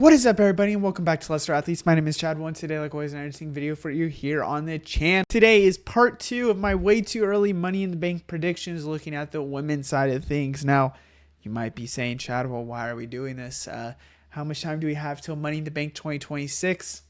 What is up, everybody, and welcome back to Lesser Athletes. My name is Chadwell, and today, like always, an interesting video for you here on the channel. Today is part 2 of my way too early Money in the Bank predictions, looking at the women's side of things. Now, you might be saying, Chadwell, why are we doing this? How much time do we have till Money in the Bank 2026?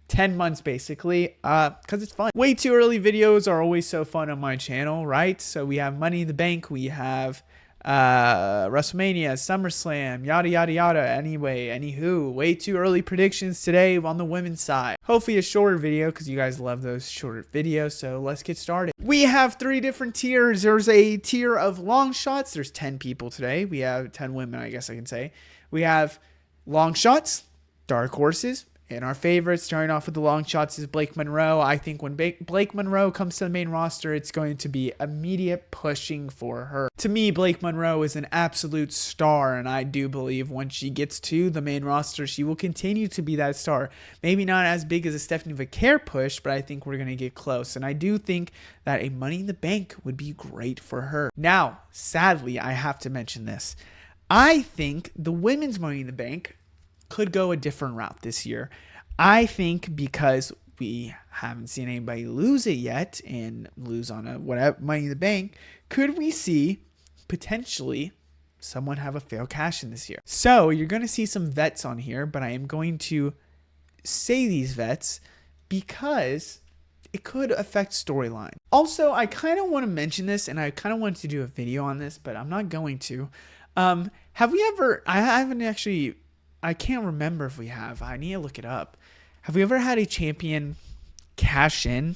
10 months, basically, because it's fun. Way too early videos are always so fun on my channel, right? So we have Money in the Bank, we have WrestleMania, SummerSlam, yada yada yada. Anywho, way too early predictions today on the women's side. Hopefully a shorter video because you guys love those shorter videos. So let's get started. We have 3 different tiers. There's a tier of long shots. There's 10 people today. We have 10 women, I guess I can say. We have long shots, dark horses, and our favorites. Starting off with the long shots is Blake Monroe. I think when Blake Monroe comes to the main roster, it's going to be immediate pushing for her. To me, Blake Monroe is an absolute star, and I do believe once she gets to the main roster, she will continue to be that star. Maybe not as big as a Stephanie Vaquer push, but I think we're going to get close. And I do think that a Money in the Bank would be great for her. Now, sadly, I have to mention this. I think the women's Money in the Bank could go a different route this year. I think because we haven't seen anybody lose it yet and lose on a whatever Money in the Bank, could we see potentially someone have a failed cash in this year? So you're going to see some vets on here, but I am going to say these vets because it could affect storyline. Also, I kind of want to mention this, and I kind of wanted to do a video on this, but I'm not going to. Have we ever, I can't remember if we have. I need to look it up. Have we ever had a champion cash in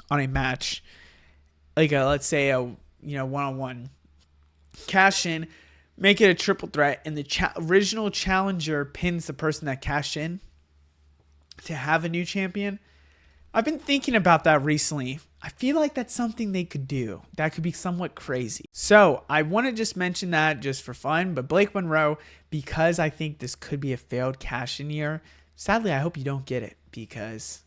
on a match? Like let's say a one-on-one. Cash in, make it a triple threat, and the original challenger pins the person that cashed in to have a new champion. I've been thinking about that recently. I feel like that's something they could do. That could be somewhat crazy. So I want to just mention that just for fun. But Blake Monroe, because I think this could be a failed cash-in year, sadly, I hope you don't get it because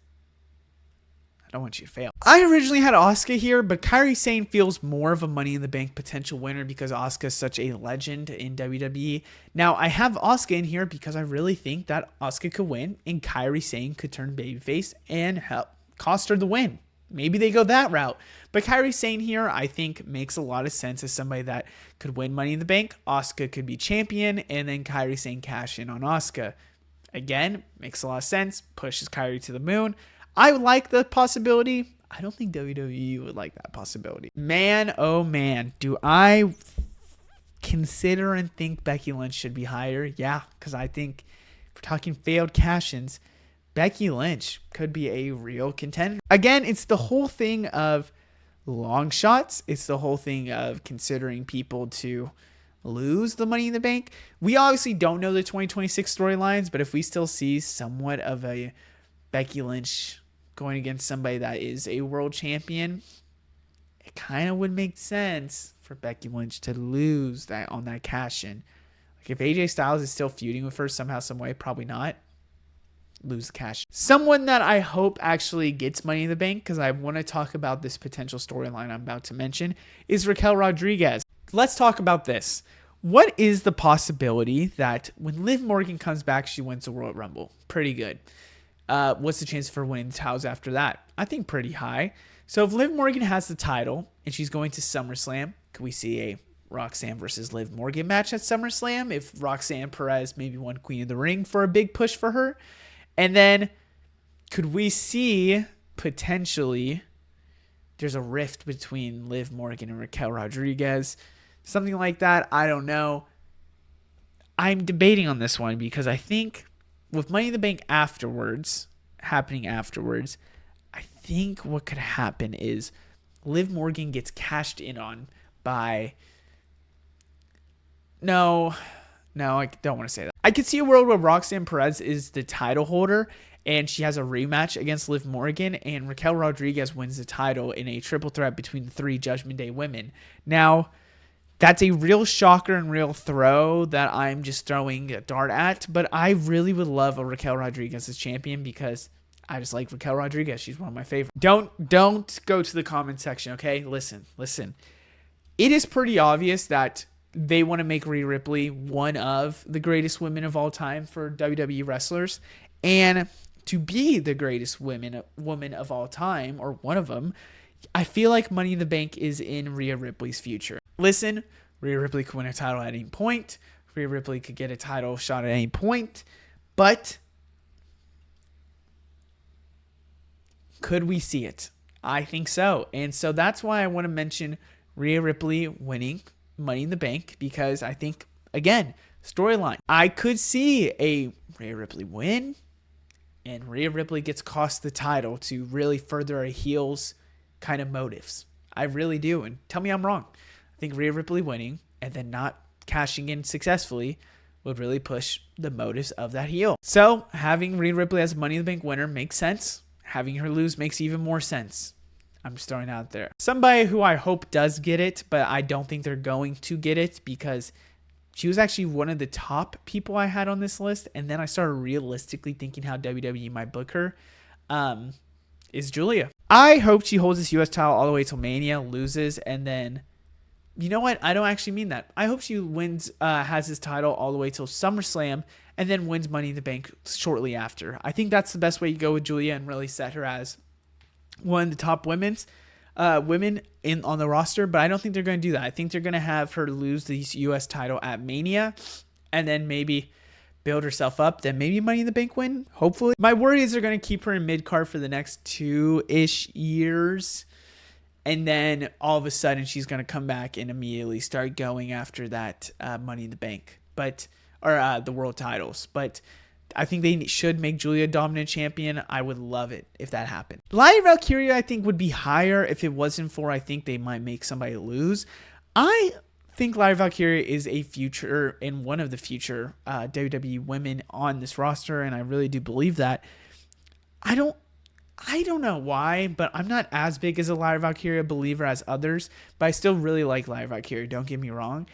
I don't want you to fail. I originally had Asuka here, but Kairi Sane feels more of a Money in the Bank potential winner because Asuka is such a legend in WWE. Now, I have Asuka in here because I really think that Asuka could win and Kairi Sane could turn babyface and help cost her the win. Maybe they go that route. But Kairi Sane here, I think, makes a lot of sense as somebody that could win Money in the Bank. Asuka could be champion, and then Kairi Sane cash in on Asuka. Again, makes a lot of sense. Pushes Kairi to the moon. I would like the possibility. I don't think WWE would like that possibility. Man, oh man, do I consider and think Becky Lynch should be higher? Yeah, because I think if we're talking failed cash-ins, Becky Lynch could be a real contender. Again, it's the whole thing of long shots. It's the whole thing of considering people to lose the Money in the Bank. We obviously don't know the 2026 storylines, but if we still see somewhat of a Becky Lynch going against somebody that is a world champion, it kind of would make sense for Becky Lynch to lose that on that cash-in. Like if AJ Styles is still feuding with her somehow, some way, probably not. Lose the cash. Someone that I hope actually gets Money in the Bank, because I want to talk about this potential storyline I'm about to mention, is Raquel Rodriguez. Let's talk about this. What is the possibility that when Liv Morgan comes back, she wins the Royal Rumble? Pretty good. What's the chance for winning the titles after that? I think pretty high. So if Liv Morgan has the title and she's going to SummerSlam, could we see a Roxanne versus Liv Morgan match at SummerSlam if Roxanne Perez maybe won Queen of the Ring for a big push for her? And then could we see potentially there's a rift between Liv Morgan and Raquel Rodriguez? Something like that. I don't know. I'm debating on this one because I think with Money in the Bank happening afterwards, I think what could happen is Liv Morgan gets cashed in on by... No, I don't want to say that. I could see a world where Roxanne Perez is the title holder and she has a rematch against Liv Morgan and Raquel Rodriguez wins the title in a triple threat between the 3 Judgment Day women. Now, that's a real shocker and real throw that I'm just throwing a dart at, but I really would love a Raquel Rodriguez as champion because I just like Raquel Rodriguez. She's one of my favorites. Don't go to the comment section, okay? Listen. It is pretty obvious that they want to make Rhea Ripley one of the greatest women of all time for WWE wrestlers. And to be the greatest woman of all time, or one of them, I feel like Money in the Bank is in Rhea Ripley's future. Listen, Rhea Ripley could win a title at any point. Rhea Ripley could get a title shot at any point. But could we see it? I think so. And so that's why I want to mention Rhea Ripley winning Money in the Bank, because I think, again, storyline. I could see a Rhea Ripley win, and Rhea Ripley gets cost the title to really further a heel's kind of motives. I really do. And tell me I'm wrong. I think Rhea Ripley winning and then not cashing in successfully would really push the motives of that heel. So having Rhea Ripley as Money in the Bank winner makes sense. Having her lose makes even more sense. I'm just throwing it out there. Somebody who I hope does get it, but I don't think they're going to get it, because she was actually one of the top people I had on this list. And then I started realistically thinking how WWE might book her, is Julia. I hope she holds this U.S. title all the way till Mania, loses, and then, you know what? I don't actually mean that. I hope she wins, has this title all the way till SummerSlam, and then wins Money in the Bank shortly after. I think that's the best way to go with Julia and really set her as one of the top women on the roster, but I don't think they're going to do that. I think they're going to have her lose the U.S. title at Mania and then maybe build herself up, then maybe Money in the Bank win, hopefully. My worry is they're going to keep her in mid-card for the next 2-ish years, and then all of a sudden she's going to come back and immediately start going after that Money in the Bank, or the world titles. But I think they should make Julia dominant champion. I would love it if that happened. Lyra Valkyria, I think, would be higher if it wasn't for, I think they might make somebody lose. I think Lyra Valkyria is a future, and one of the future WWE women on this roster, and I really do believe that. I don't know why, but I'm not as big as a Lyra Valkyria believer as others, but I still really like Lyra Valkyria, don't get me wrong.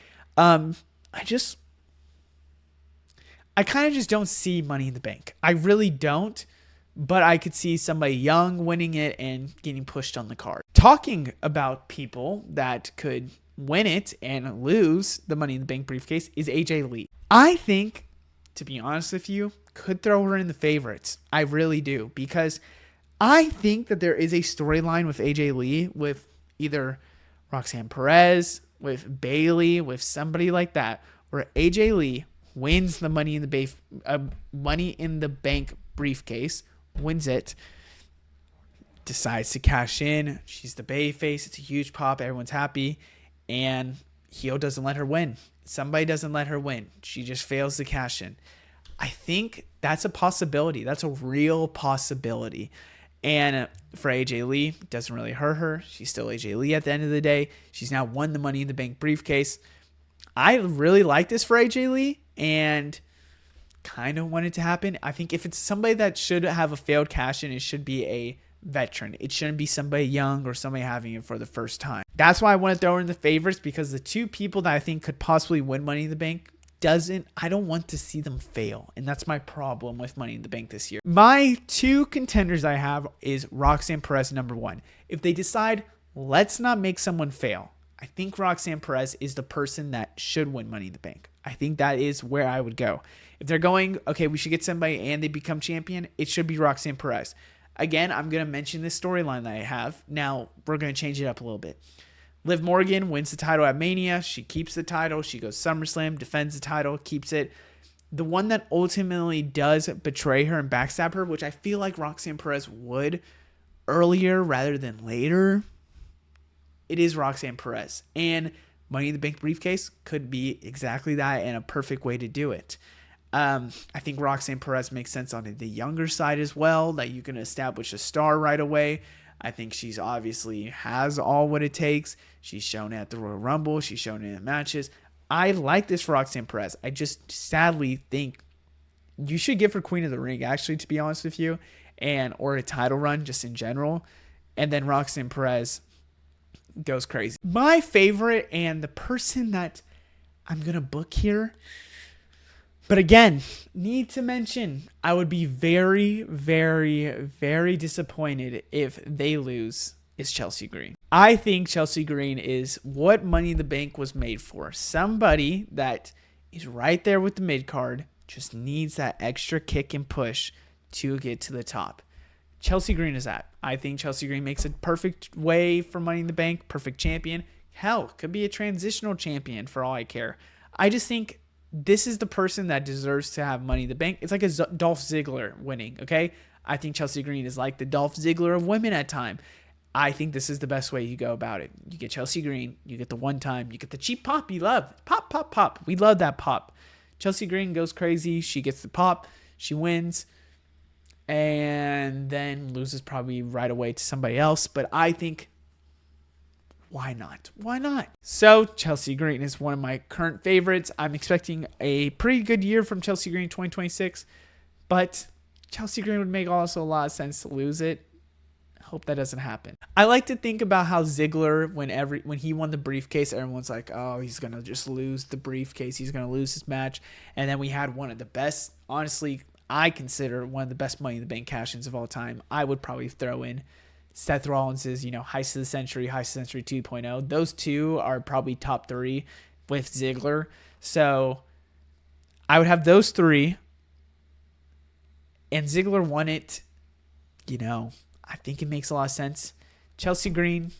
I kind of just don't see Money in the Bank. I really don't, but I could see somebody young winning it and getting pushed on the card. Talking about people that could win it and lose the Money in the Bank briefcase is AJ Lee. I think, to be honest with you, could throw her in the favorites. I really do, because I think that there is a storyline with AJ Lee with either Roxanne Perez, with Bayley, with somebody like that, where AJ Lee wins the Money in the Bank briefcase, wins it, decides to cash in. She's the babyface. It's a huge pop. Everyone's happy. And heel doesn't let her win. Somebody doesn't let her win. She just fails to cash in. I think that's a possibility. That's a real possibility. And for AJ Lee, it doesn't really hurt her. She's still AJ Lee at the end of the day. She's now won the Money in the Bank briefcase. I really like this for AJ Lee and kind of want it to happen. I think if it's somebody that should have a failed cash in, it should be a veteran. It shouldn't be somebody young or somebody having it for the first time. That's why I want to throw her in the favorites, because the two people that I think could possibly win Money in the Bank I don't want to see them fail. And that's my problem with Money in the Bank this year. My two contenders I have is Roxanne Perez, number one. If they decide, let's not make someone fail, I think Roxanne Perez is the person that should win Money in the Bank. I think that is where I would go. If they're going, okay, we should get somebody and they become champion, it should be Roxanne Perez. Again, I'm going to mention this storyline that I have. Now, we're going to change it up a little bit. Liv Morgan wins the title at Mania. She keeps the title. She goes SummerSlam, defends the title, keeps it. The one that ultimately does betray her and backstab her, which I feel like Roxanne Perez would earlier rather than later, it is Roxanne Perez. And Money in the Bank briefcase could be exactly that and a perfect way to do it. I think Roxanne Perez makes sense on the younger side as well, that you can establish a star right away. I think she's obviously has all what it takes. She's shown it at the Royal Rumble. She's shown it in matches. I like this for Roxanne Perez. I just sadly think you should give her Queen of the Ring, actually, to be honest with you, or a title run just in general. And then Roxanne Perez goes crazy. My favorite and the person that I'm going to book here, but again, need to mention, I would be very, very, very disappointed if they lose is Chelsea Green. I think Chelsea Green is what Money in the Bank was made for. Somebody that is right there with the mid card, just needs that extra kick and push to get to the top. Chelsea Green is that. I think Chelsea Green makes a perfect way for Money in the Bank, perfect champion. Hell, could be a transitional champion for all I care. I just think this is the person that deserves to have Money in the Bank. It's like a Dolph Ziggler winning, okay? I think Chelsea Green is like the Dolph Ziggler of women at time. I think this is the best way you go about it. You get Chelsea Green, you get the one time, you get the cheap pop you love. Pop, pop, pop. We love that pop. Chelsea Green goes crazy. She gets the pop. She wins. And then loses probably right away to somebody else. But I think, why not? Why not? So Chelsea Green is one of my current favorites. I'm expecting a pretty good year from Chelsea Green 2026. But Chelsea Green would make also a lot of sense to lose it. Hope that doesn't happen. I like to think about how Ziggler, when he won the briefcase, everyone's like, oh, he's going to just lose the briefcase. He's going to lose his match. And then we had one of the best, honestly, I consider one of the best Money in the Bank cash-ins of all time. I would probably throw in Seth Rollins's, Heist of the Century, Heist of the Century 2.0. Those two are probably top 3 with Ziggler. So I would have those 3. And Ziggler won it, I think it makes a lot of sense. Chelsea Green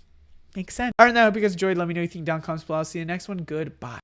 makes sense. All right, now, I hope you guys enjoyed. Let me know what you think down in the comments below. I'll see you in the next one. Goodbye.